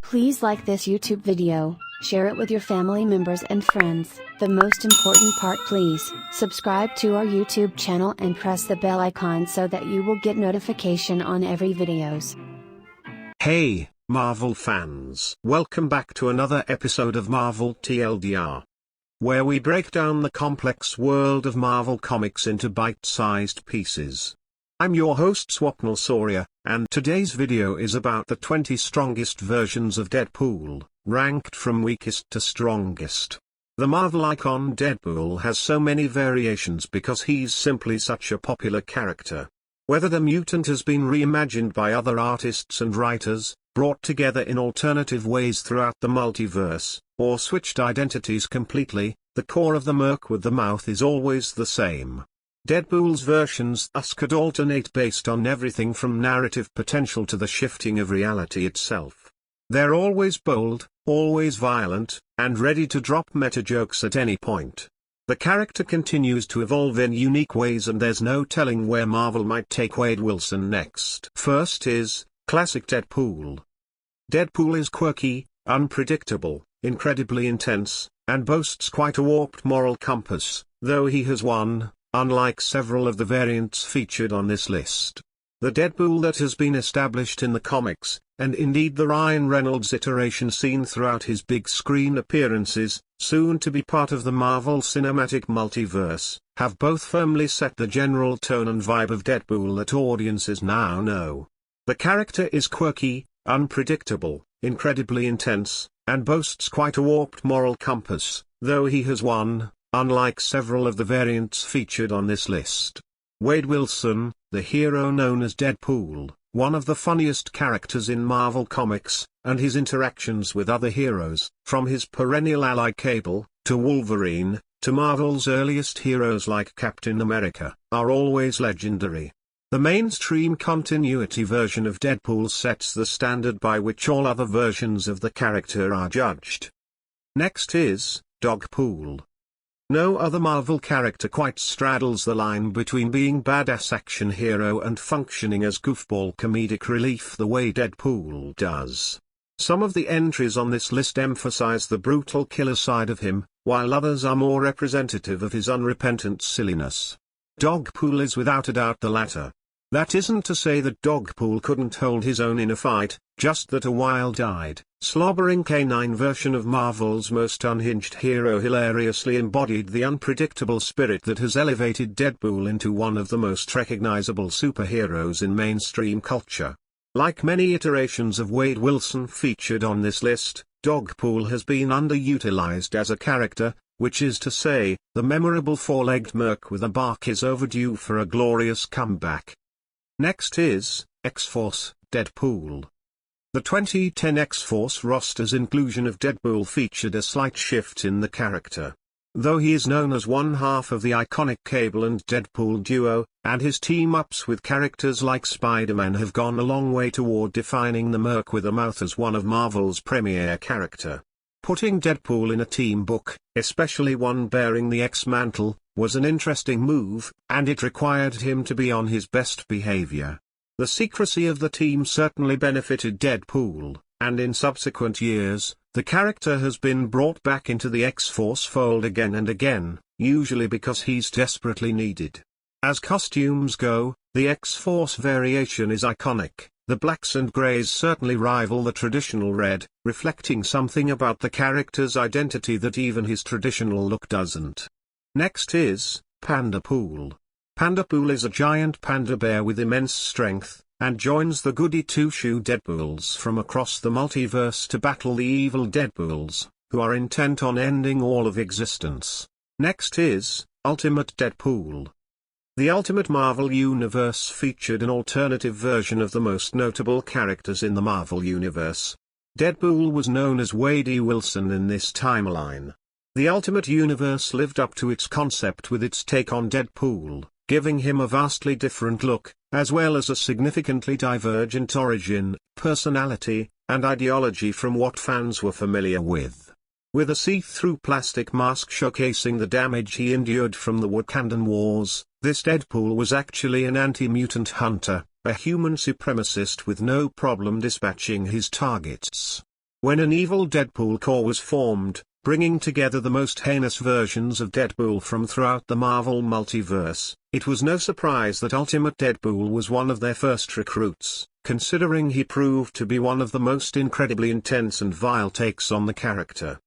Please like this YouTube video, share it with your family members and friends. The most important part, please subscribe to our YouTube channel and press the bell icon so that you will get notification on every videos. Hey, Marvel fans! Welcome back to another episode of Marvel TLDR, where we break down the complex world of Marvel Comics into bite-sized pieces. I'm your host Swapnil Saurya, and today's video is about the 20 strongest versions of Deadpool, ranked from weakest to strongest. The Marvel icon Deadpool has so many variations because he's simply such a popular character. Whether the mutant has been reimagined by other artists and writers, brought together in alternative ways throughout the multiverse, or switched identities completely, the core of the Merc with the mouth is always the same. Deadpool's versions thus could alternate based on everything from narrative potential to the shifting of reality itself. They're always bold, always violent, and ready to drop meta jokes at any point. The character continues to evolve in unique ways, and there's no telling where Marvel might take Wade Wilson next. First is classic Deadpool. Deadpool is quirky, unpredictable, incredibly intense, and boasts quite a warped moral compass, though he has one, unlike several of the variants featured on this list. The Deadpool that has been established in the comics, and indeed the Ryan Reynolds iteration seen throughout his big screen appearances, soon to be part of the Marvel Cinematic Multiverse, have both firmly set the general tone and vibe of Deadpool that audiences now know. The character is quirky, unpredictable, incredibly intense, and boasts quite a warped moral compass, though he has one, unlike several of the variants featured on this list. Wade Wilson, the hero known as Deadpool, one of the funniest characters in Marvel Comics, and his interactions with other heroes, from his perennial ally Cable, to Wolverine, to Marvel's earliest heroes like Captain America, are always legendary. The mainstream continuity version of Deadpool sets the standard by which all other versions of the character are judged. Next is Dogpool. No other Marvel character quite straddles the line between being badass action hero and functioning as goofball comedic relief the way Deadpool does. Some of the entries on this list emphasize the brutal killer side of him, while others are more representative of his unrepentant silliness. Dogpool is without a doubt the latter. That isn't to say that Dogpool couldn't hold his own in a fight, just that a wild-eyed, slobbering canine version of Marvel's most unhinged hero hilariously embodied the unpredictable spirit that has elevated Deadpool into one of the most recognizable superheroes in mainstream culture. Like many iterations of Wade Wilson featured on this list, Dogpool has been underutilized as a character, which is to say, the memorable four-legged Merc with a bark is overdue for a glorious comeback. Next is X-Force, Deadpool. The 2010 X-Force roster's inclusion of Deadpool featured a slight shift in the character. Though he is known as one half of the iconic Cable and Deadpool duo, and his team-ups with characters like Spider-Man have gone a long way toward defining the Merc with a mouth as one of Marvel's premier character. Putting Deadpool in a team book, especially one bearing the X-mantle, was an interesting move, and it required him to be on his best behavior. The secrecy of the team certainly benefited Deadpool, and in subsequent years, the character has been brought back into the X-Force fold again and again, usually because he's desperately needed. As costumes go, the X-Force variation is iconic. The blacks and greys certainly rival the traditional red, reflecting something about the character's identity that even his traditional look doesn't. Next is Pandapool. Pandapool is a giant panda bear with immense strength, and joins the goody two-shoe Deadpools from across the multiverse to battle the evil Deadpools, who are intent on ending all of existence. Next is Ultimate Deadpool. The Ultimate Marvel Universe featured an alternative version of the most notable characters in the Marvel Universe. Deadpool was known as Wade Wilson in this timeline. The Ultimate Universe lived up to its concept with its take on Deadpool, giving him a vastly different look, as well as a significantly divergent origin, personality, and ideology from what fans were familiar with. With a see-through plastic mask showcasing the damage he endured from the Wakandan Wars, this Deadpool was actually an anti-mutant hunter, a human supremacist with no problem dispatching his targets. When an evil Deadpool Corps was formed, bringing together the most heinous versions of Deadpool from throughout the Marvel multiverse, it was no surprise that Ultimate Deadpool was one of their first recruits, considering he proved to be one of the most incredibly intense and vile takes on the character.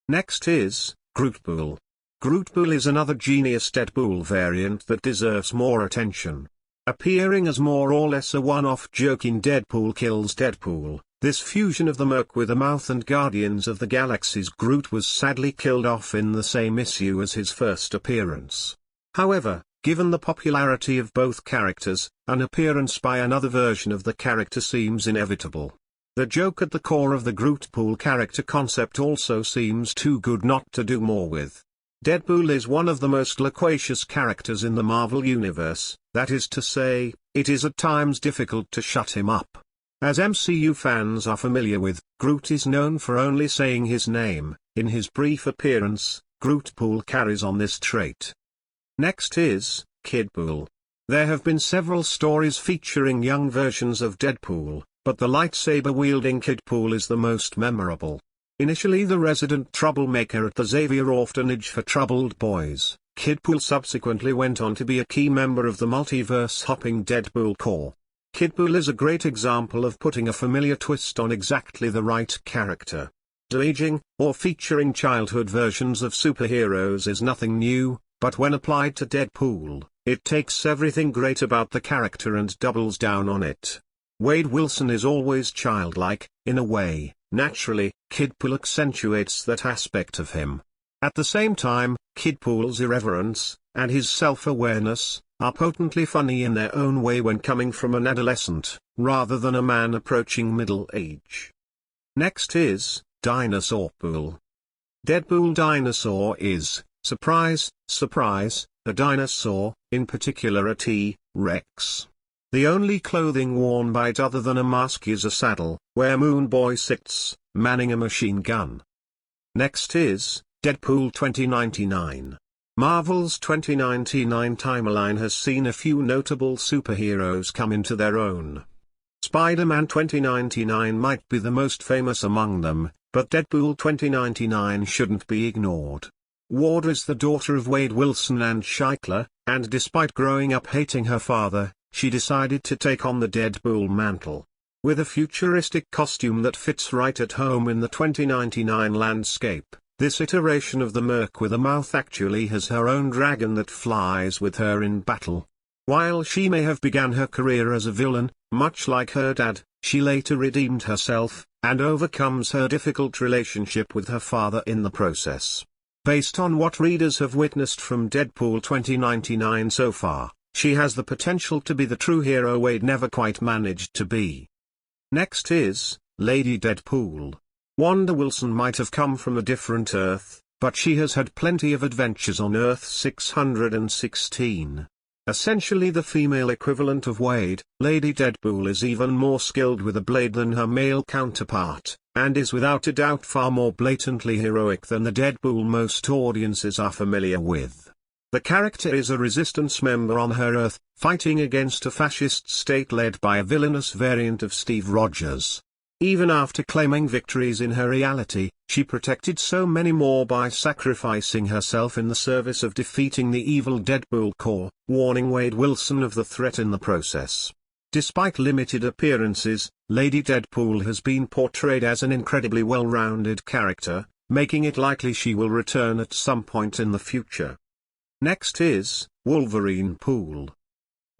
Next is Grootpool. Grootpool is another genius Deadpool variant that deserves more attention. Appearing as more or less a one-off joke in Deadpool Kills Deadpool, this fusion of the Merc with a mouth and Guardians of the Galaxy's Groot was sadly killed off in the same issue as his first appearance. However, given the popularity of both characters, an appearance by another version of the character seems inevitable. The joke at the core of the Grootpool character concept also seems too good not to do more with. Deadpool is one of the most loquacious characters in the Marvel Universe, that is to say, it is at times difficult to shut him up. As MCU fans are familiar with, Groot is known for only saying his name. In his brief appearance, Grootpool carries on this trait. Next is Kidpool. There have been several stories featuring young versions of Deadpool, but the lightsaber-wielding Kidpool is the most memorable. Initially the resident troublemaker at the Xavier Orphanage for Troubled Boys, Kidpool subsequently went on to be a key member of the multiverse-hopping Deadpool Corps. Kidpool is a great example of putting a familiar twist on exactly the right character. De-aging, or featuring childhood versions of superheroes is nothing new, but when applied to Deadpool, it takes everything great about the character and doubles down on it. Wade Wilson is always childlike, in a way. Naturally, Kidpool accentuates that aspect of him. At the same time, Kidpool's irreverence, and his self-awareness, are potently funny in their own way when coming from an adolescent, rather than a man approaching middle age. Next is Dinosaurpool. Deadpool Dinosaur is, surprise, surprise, a dinosaur, in particular a T-Rex. The only clothing worn by it other than a mask is a saddle, where Moon Boy sits, manning a machine gun. Next is Deadpool 2099. Marvel's 2099 timeline has seen a few notable superheroes come into their own. Spider-Man 2099 might be the most famous among them, but Deadpool 2099 shouldn't be ignored. Ward is the daughter of Wade Wilson and Scheikler, and despite growing up hating her father, she decided to take on the Deadpool mantle. With a futuristic costume that fits right at home in the 2099 landscape, this iteration of the Merc with a mouth actually has her own dragon that flies with her in battle. While she may have begun her career as a villain, much like her dad, she later redeemed herself, and overcomes her difficult relationship with her father in the process. Based on what readers have witnessed from Deadpool 2099 so far, she has the potential to be the true hero Wade never quite managed to be. Next is Lady Deadpool. Wanda Wilson might have come from a different Earth, but she has had plenty of adventures on Earth 616. Essentially the female equivalent of Wade, Lady Deadpool is even more skilled with a blade than her male counterpart, and is without a doubt far more blatantly heroic than the Deadpool most audiences are familiar with. The character is a resistance member on her Earth, fighting against a fascist state led by a villainous variant of Steve Rogers. Even after claiming victories in her reality, she protected so many more by sacrificing herself in the service of defeating the evil Deadpool Corps, warning Wade Wilson of the threat in the process. Despite limited appearances, Lady Deadpool has been portrayed as an incredibly well-rounded character, making it likely she will return at some point in the future. Next is Wolverine Pool.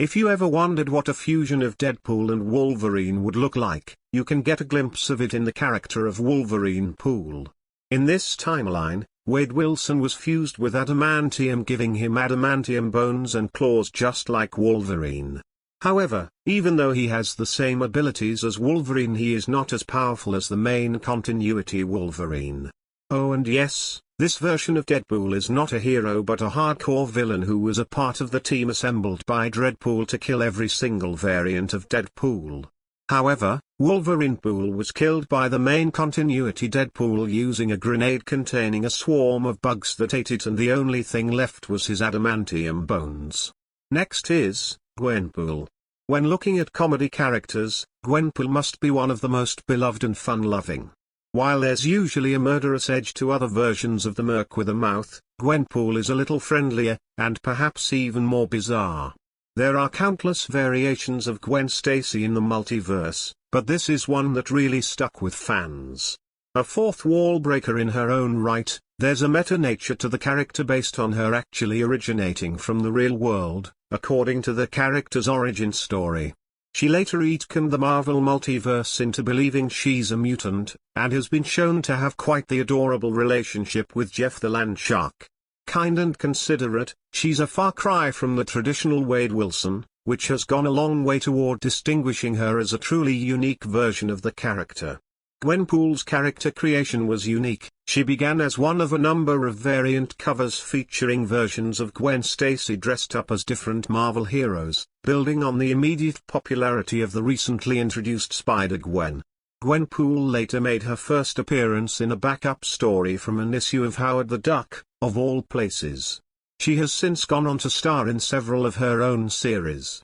If you ever wondered what a fusion of Deadpool and Wolverine would look like, you can get a glimpse of it in the character of Wolverine Pool. In this timeline, Wade Wilson was fused with adamantium, giving him adamantium bones and claws just like Wolverine. However, even though he has the same abilities as Wolverine, he is not as powerful as the main continuity Wolverine. Oh, and yes, this version of Deadpool is not a hero but a hardcore villain who was a part of the team assembled by Dreadpool to kill every single variant of Deadpool. However, Wolverine Pool was killed by the main continuity Deadpool using a grenade containing a swarm of bugs that ate it, and the only thing left was his adamantium bones. Next is Gwenpool. When looking at comedy characters, Gwenpool must be one of the most beloved and fun-loving. While there's usually a murderous edge to other versions of the Merc with a Mouth, Gwenpool is a little friendlier, and perhaps even more bizarre. There are countless variations of Gwen Stacy in the multiverse, but this is one that really stuck with fans. A fourth wall breaker in her own right, there's a meta-nature to the character based on her actually originating from the real world, according to the character's origin story. She later retconned the Marvel multiverse into believing she's a mutant, and has been shown to have quite the adorable relationship with Jeff the Land Shark. Kind and considerate, she's a far cry from the traditional Wade Wilson, which has gone a long way toward distinguishing her as a truly unique version of the character. Gwenpool's character creation was unique. She began as one of a number of variant covers featuring versions of Gwen Stacy dressed up as different Marvel heroes, building on the immediate popularity of the recently introduced Spider-Gwen. Gwenpool later made her first appearance in a backup story from an issue of Howard the Duck, of all places. She has since gone on to star in several of her own series.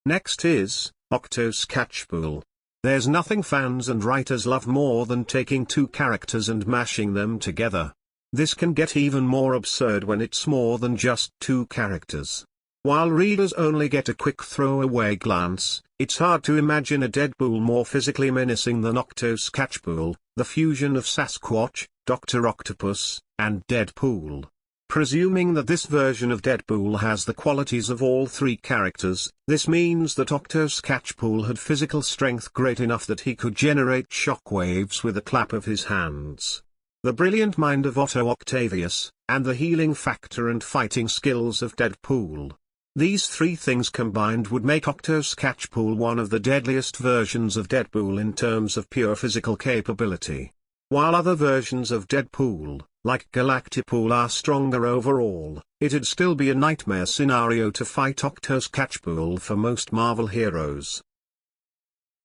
Next is Octo's Catchpool. There's nothing fans and writers love more than taking two characters and mashing them together. This can get even more absurd when it's more than just two characters. While readers only get a quick throwaway glance, it's hard to imagine a Deadpool more physically menacing than Octo's Catchpool, the fusion of Sasquatch, Dr. Octopus, and Deadpool. Presuming that this version of Deadpool has the qualities of all three characters, this means that Octo's Catchpool had physical strength great enough that he could generate shockwaves with a clap of his hands. The brilliant mind of Otto Octavius, and the healing factor and fighting skills of Deadpool. These three things combined would make Octo's Catchpool one of the deadliest versions of Deadpool in terms of pure physical capability. While other versions of Deadpool, like Galactipool, are stronger overall, it'd still be a nightmare scenario to fight Octo's Catchpool for most Marvel heroes.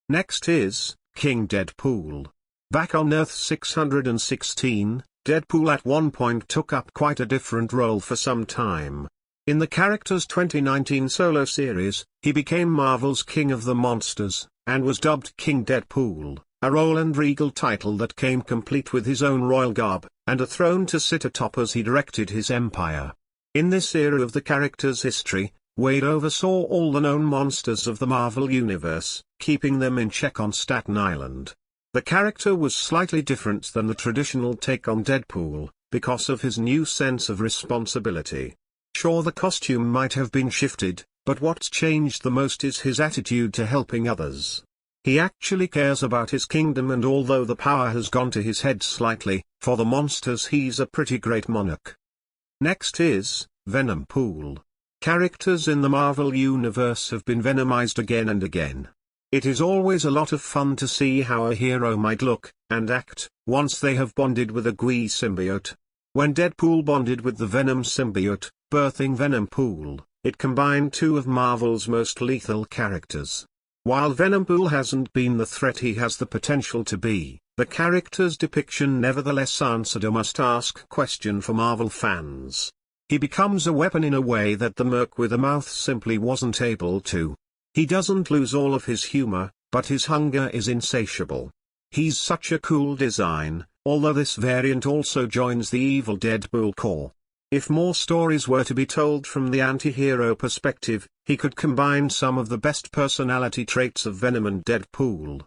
Next is King Deadpool. Back on Earth 616, Deadpool at one point took up quite a different role for some time. In the character's 2019 solo series, he became Marvel's King of the Monsters, and was dubbed King Deadpool, a role and regal title that came complete with his own royal garb, and a throne to sit atop as he directed his empire. In this era of the character's history, Wade oversaw all the known monsters of the Marvel Universe, keeping them in check on Staten Island. The character was slightly different than the traditional take on Deadpool, because of his new sense of responsibility. Sure, the costume might have been shifted, but what's changed the most is his attitude to helping others. He actually cares about his kingdom, and although the power has gone to his head slightly, for the monsters he's a pretty great monarch. Next is Venompool. Characters in the Marvel Universe have been venomized again and again. It is always a lot of fun to see how a hero might look and act once they have bonded with a Gui symbiote. When Deadpool bonded with the Venom symbiote, birthing Venompool, it combined two of Marvel's most lethal characters. While Venompool hasn't been the threat he has the potential to be, the character's depiction nevertheless answered a must-ask question for Marvel fans. He becomes a weapon in a way that the Merc with a Mouth simply wasn't able to. He doesn't lose all of his humor, but his hunger is insatiable. He's such a cool design, although this variant also joins the evil Deadpool core. If more stories were to be told from the anti-hero perspective, he could combine some of the best personality traits of Venom and Deadpool.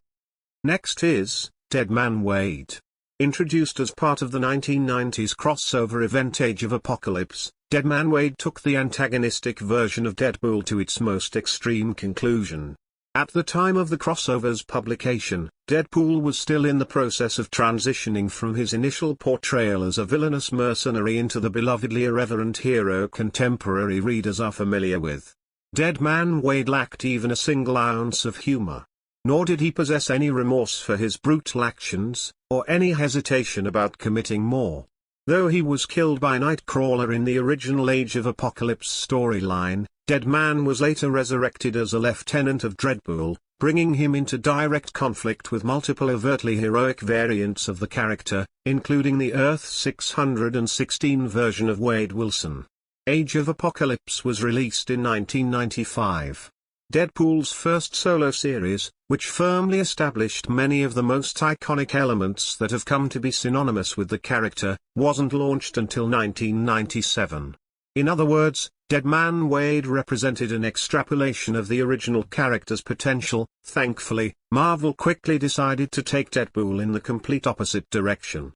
Next is Deadman Wade. Introduced as part of the 1990s crossover event Age of Apocalypse, Deadman Wade took the antagonistic version of Deadpool to its most extreme conclusion. At the time of the crossover's publication, Deadpool was still in the process of transitioning from his initial portrayal as a villainous mercenary into the belovedly irreverent hero contemporary readers are familiar with. Deadman Wade lacked even a single ounce of humor. Nor did he possess any remorse for his brutal actions, or any hesitation about committing more. Though he was killed by Nightcrawler in the original Age of Apocalypse storyline, Deadman was later resurrected as a lieutenant of Deadpool, bringing him into direct conflict with multiple overtly heroic variants of the character, including the Earth 616 version of Wade Wilson. Age of Apocalypse was released in 1995. Deadpool's first solo series, which firmly established many of the most iconic elements that have come to be synonymous with the character, wasn't launched until 1997. In other words, Deadman Wade represented an extrapolation of the original character's potential. Thankfully, Marvel quickly decided to take Deadpool in the complete opposite direction.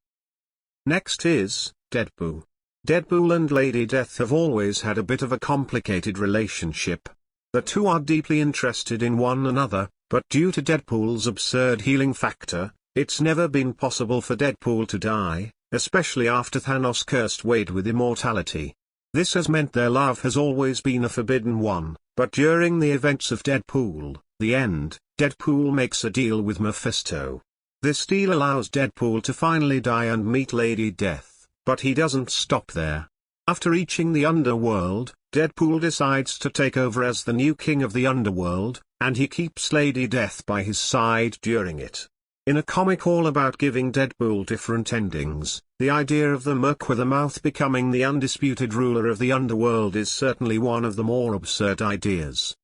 Next is Deadpool. Deadpool and Lady Death have always had a bit of a complicated relationship. The two are deeply interested in one another, but due to Deadpool's absurd healing factor, it's never been possible for Deadpool to die, especially after Thanos cursed Wade with immortality. This has meant their love has always been a forbidden one, but during the events of Deadpool, the end, Deadpool makes a deal with Mephisto. This deal allows Deadpool to finally die and meet Lady Death, but he doesn't stop there. After reaching the underworld, Deadpool decides to take over as the new king of the underworld, and he keeps Lady Death by his side during it. In a comic all about giving Deadpool different endings, the idea of the Merc with a mouth becoming the undisputed ruler of the underworld is certainly one of the more absurd ideas.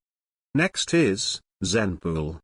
Next is Zenpool.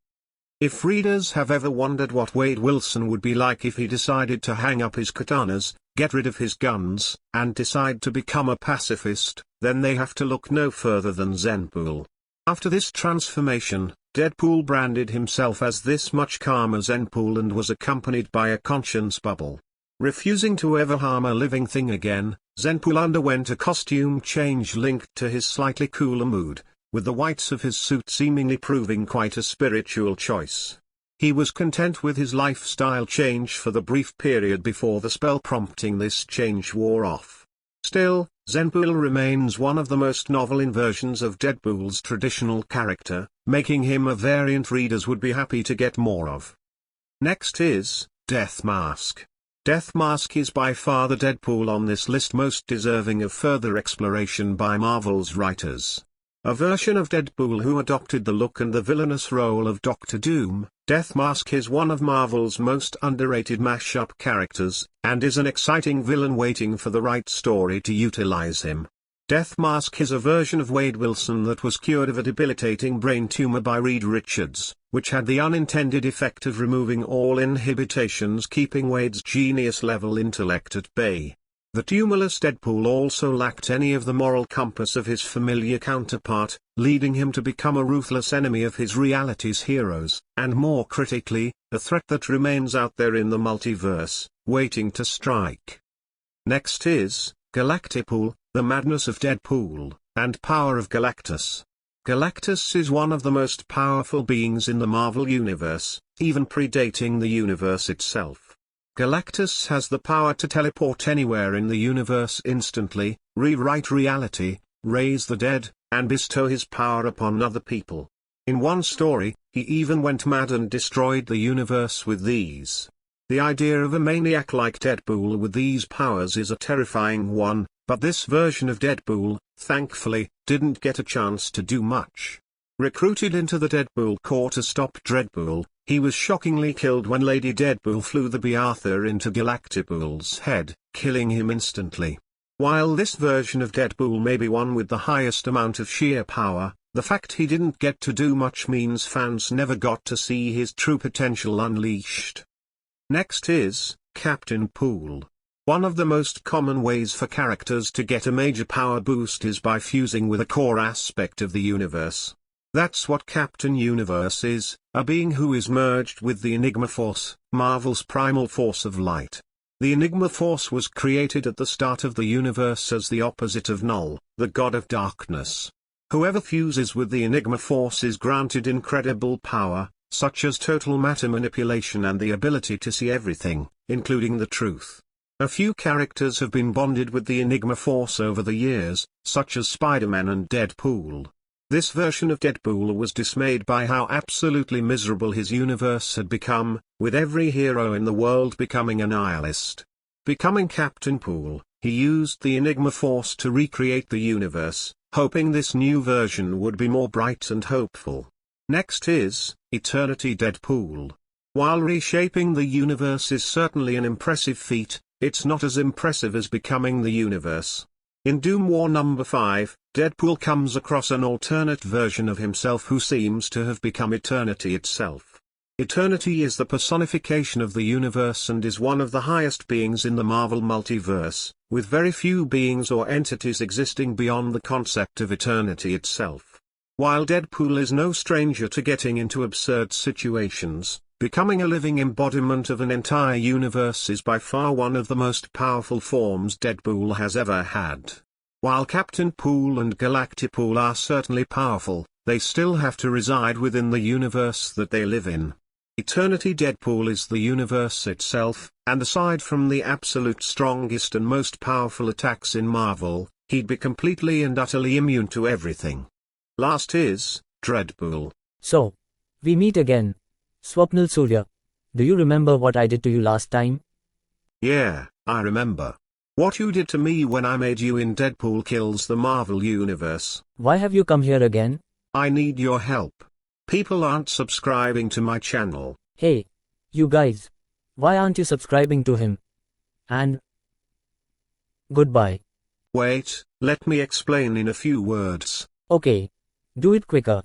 If readers have ever wondered what Wade Wilson would be like if he decided to hang up his katanas, get rid of his guns, and decide to become a pacifist, then they have to look no further than Zenpool. After this transformation, Deadpool branded himself as this much calmer Zenpool and was accompanied by a conscience bubble. Refusing to ever harm a living thing again, Zenpool underwent a costume change linked to his slightly cooler mood, with the whites of his suit seemingly proving quite a spiritual choice. He was content with his lifestyle change for the brief period before the spell prompting this change wore off. Still, Zenpool remains one of the most novel inversions of Deadpool's traditional character, making him a variant readers would be happy to get more of. Next is Death Mask. Death Mask is by far the Deadpool on this list most deserving of further exploration by Marvel's writers. A version of Deadpool who adopted the look and the villainous role of Doctor Doom, Death Mask is one of Marvel's most underrated mashup characters, and is an exciting villain waiting for the right story to utilize him. Death Mask is a version of Wade Wilson that was cured of a debilitating brain tumor by Reed Richards, which had the unintended effect of removing all inhibitions, keeping Wade's genius-level intellect at bay. The tumorless Deadpool also lacked any of the moral compass of his familiar counterpart, leading him to become a ruthless enemy of his reality's heroes, and more critically, a threat that remains out there in the multiverse, waiting to strike. Next is Galactipool, the madness of Deadpool, and power of Galactus. Galactus is one of the most powerful beings in the Marvel Universe, even predating the universe itself. Galactus has the power to teleport anywhere in the universe instantly, rewrite reality, raise the dead, and bestow his power upon other people. In one story, he even went mad and destroyed the universe with these. The idea of a maniac like Deadpool with these powers is a terrifying one, but this version of Deadpool, thankfully, didn't get a chance to do much. Recruited into the Deadpool Corps to stop Dreadpool, he was shockingly killed when Lady Deadpool flew the B'Arthur into Galactipool's head, killing him instantly. While this version of Deadpool may be one with the highest amount of sheer power, the fact he didn't get to do much means fans never got to see his true potential unleashed. Next is Captain Pool. One of the most common ways for characters to get a major power boost is by fusing with a core aspect of the universe. That's what Captain Universe is, a being who is merged with the Enigma Force, Marvel's primal force of light. The Enigma Force was created at the start of the universe as the opposite of Null, the god of darkness. Whoever fuses with the Enigma Force is granted incredible power, such as total matter manipulation and the ability to see everything, including the truth. A few characters have been bonded with the Enigma Force over the years, such as Spider-Man and Deadpool. This version of Deadpool was dismayed by how absolutely miserable his universe had become, with every hero in the world becoming a nihilist. Becoming Captain Pool, he used the Enigma Force to recreate the universe, hoping this new version would be more bright and hopeful. Next is Eternity Deadpool. While reshaping the universe is certainly an impressive feat, it's not as impressive as becoming the universe. In Doom War No. 5, Deadpool comes across an alternate version of himself who seems to have become eternity itself. Eternity is the personification of the universe and is one of the highest beings in the Marvel multiverse, with very few beings or entities existing beyond the concept of eternity itself. While Deadpool is no stranger to getting into absurd situations, becoming a living embodiment of an entire universe is by far one of the most powerful forms Deadpool has ever had. While Captain Pool and Galactipool are certainly powerful, they still have to reside within the universe that they live in. Eternity Deadpool is the universe itself, and aside from the absolute strongest and most powerful attacks in Marvel, he'd be completely and utterly immune to everything. Last is Deadpool. So, we meet again. Swapnil Saurya. Do you remember what I did to you last time? Yeah, I remember. What you did to me when I made you in Deadpool kills the Marvel Universe. Why have you come here again? I need your help. People aren't subscribing to my channel. Hey, you guys. Why aren't you subscribing to him? And goodbye. Wait, let me explain in a few words. Okay. Do it quicker.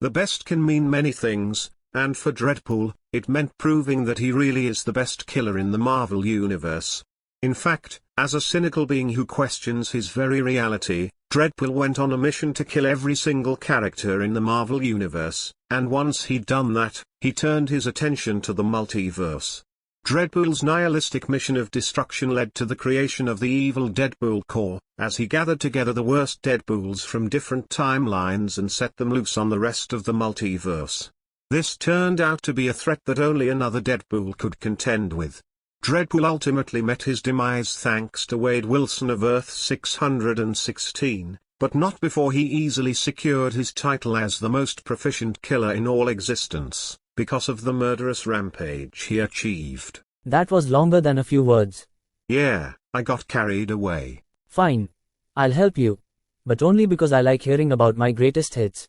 The best can mean many things, and for Deadpool, it meant proving that he really is the best killer in the Marvel Universe. In fact, as a cynical being who questions his very reality, Deadpool went on a mission to kill every single character in the Marvel Universe, and once he'd done that, he turned his attention to the multiverse. Deadpool's nihilistic mission of destruction led to the creation of the evil Deadpool Corps, as he gathered together the worst Deadpools from different timelines and set them loose on the rest of the multiverse. This turned out to be a threat that only another Deadpool could contend with. Deadpool ultimately met his demise thanks to Wade Wilson of Earth 616, but not before he easily secured his title as the most proficient killer in all existence, because of the murderous rampage he achieved. That was longer than a few words. Yeah, I got carried away. Fine. I'll help you. But only because I like hearing about my greatest hits.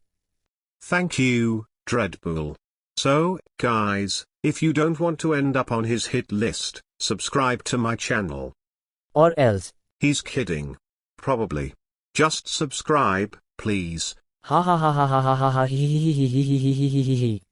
Thank you, Deadpool. So, guys, if you don't want to end up on his hit list, subscribe to my channel. Or else. He's kidding. Probably. Just subscribe, please. Ha ha ha ha ha ha ha ha he he he he he he he he he.